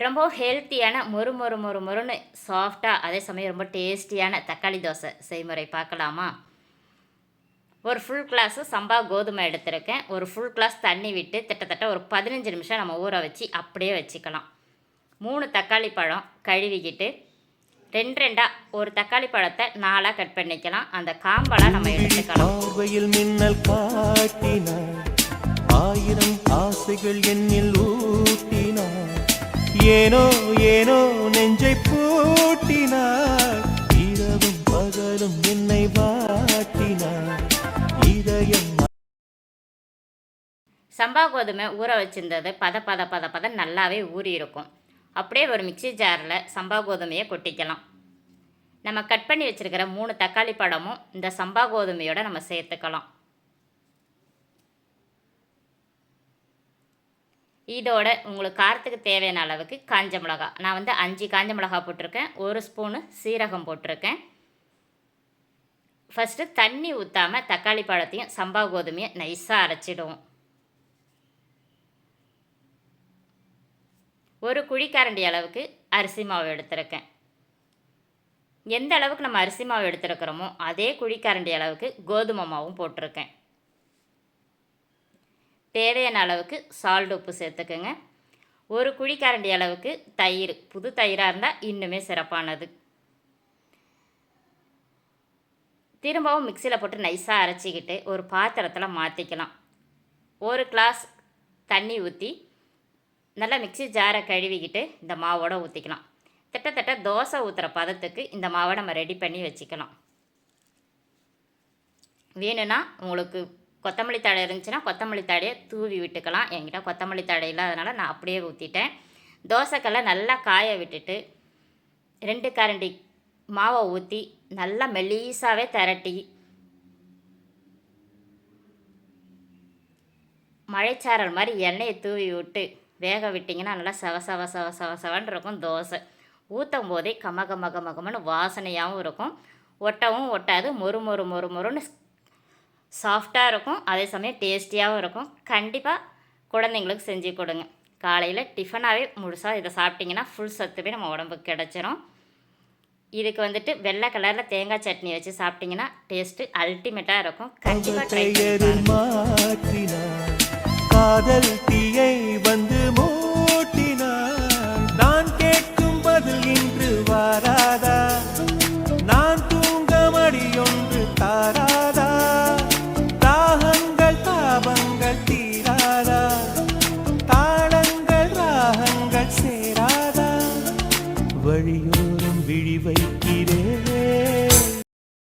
ரொம்ப ஹெல்த்தியான மொறு மொறு மொறு மொறுன்னு சாஃப்டாக அதே சமயம் ரொம்ப டேஸ்டியான தக்காளி தோசை செய்முறை பார்க்கலாமா? ஒரு ஃபுல் கிளாஸு சம்பா கோதுமை எடுத்திருக்கேன். ஒரு ஃபுல் கிளாஸ் தண்ணி விட்டு கிட்டத்தட்ட ஒரு 15 நிமிஷம் நம்ம ஊற வச்சு அப்படியே வச்சுக்கலாம். 3 தக்காளி பழம் கழுவிக்கிட்டு 2 2 ஒரு தக்காளி பழத்தை 4 கட் பண்ணிக்கலாம். அந்த காம்பெல்லாம் நம்ம எடுத்துக்கலாம். மின்னல் காட்டினார், 1000 ஆசைகள் என்னில் ஊட்டினார், ஏனோ ஏனோ நெஞ்சை பூட்டினார், இரவும் பகலும் என்னை வாட்டினார், இதயம். சம்பா கோதுமை ஊற வச்சிருந்தது பத நல்லாவே ஊறி இருக்கும். அப்படியே ஒரு மிக்சி ஜாரில் சம்பா கோதுமையை கொட்டிக்கலாம். நம்ம கட் பண்ணி வச்சுருக்கிற 3 தக்காளி பழமும் இந்த சம்பா கோதுமையோடு நம்ம சேர்த்துக்கலாம். இதோட உங்களுக்கு காரத்துக்கு தேவையான அளவுக்கு காஞ்ச மிளகா, நான் வந்து 5 காஞ்ச மிளகா போட்டிருக்கேன். 1 ஸ்பூனு சீரகம் போட்டிருக்கேன். ஃபஸ்ட்டு தண்ணி ஊற்றாமல் தக்காளி பழத்தையும் சம்பா கோதுமையை நைஸாக அரைச்சிடுவோம். 1 குழிக்கரண்டி அளவுக்கு அரிசி மாவு எடுத்திருக்கேன். எந்த அளவுக்கு நம்ம அரிசி மாவு எடுத்துருக்கிறோமோ அதே குழிக்கரண்டி அளவுக்கு கோதுமை மாவும் போட்டிருக்கேன். தேவையான அளவுக்கு சால்ட் உப்பு சேர்த்துக்குங்க. 1 குழிக்கரண்டி அளவுக்கு தயிர், புது தயிராக இருந்தால் இன்னுமே சிறப்பானது. திரும்பவும் மிக்சியில் போட்டு நைஸாக அரைச்சிக்கிட்டு ஒரு பாத்திரத்தில் மாற்றிக்கலாம். 1 கிளாஸ் தண்ணி ஊற்றி நல்லா மிக்சி ஜாரை கழுவிக்கிட்டு இந்த மாவோட ஊற்றிக்கலாம். திட்டத்தட்ட தோசை ஊற்றுற பதத்துக்கு இந்த மாவை நம்ம ரெடி பண்ணி வச்சுக்கலாம். வேணும்னா உங்களுக்கு கொத்தமல்லி தழை இருந்துச்சுன்னா கொத்தமல்லி தழையை தூவி விட்டுக்கலாம். என்கிட்ட கொத்தமல்லி தழை இல்லாதனால நான் அப்படியே ஊற்றிட்டேன். தோசைக்கல்லை நல்லா காய விட்டுட்டு 2 கரண்டி மாவை ஊற்றி நல்லா மெல்லீஸாகவே திரட்டி மழைச்சாரல் மாதிரி எண்ணெயை தூவி விட்டு வேக விட்டிங்கன்னா நல்லா சவன்னு இருக்கும். தோசை ஊற்றும் போதே கமகமன்னு வாசனையாகவும் இருக்கும், ஒட்டவும் ஒட்டாது, மொறு மொறு மொறு மொறுன்னு சாஃப்டாக இருக்கும், அதே சமயம் டேஸ்டியாகவும் இருக்கும். கண்டிப்பாக குழந்தைங்களுக்கு செஞ்சு கொடுங்க. காலையில் டிஃபனாகவே முழுசாக இதை சாப்பிட்டிங்கன்னா ஃபுல் சத்துமே நம்ம உடம்புக்கு கிடச்சிரும். இதுக்கு வந்துட்டு வெள்ளை கலரில் தேங்காய் சட்னி வச்சு சாப்பிட்டிங்கன்னா டேஸ்ட்டு அல்டிமேட்டாக இருக்கும். கண்டிப்பாக ட்ரை பண்ணி காதல் தீயை வந்து மூட்டினார், நான் கேட்கும் பதில் இன்று வாராதா, நான் தூங்க மடியொன்று தாராதா, தாகங்கள் தாபங்கள் தீராதா, தாளங்கள் ராகங்கள் சேராதா, வழியோரம் விழி வைக்கிறேன்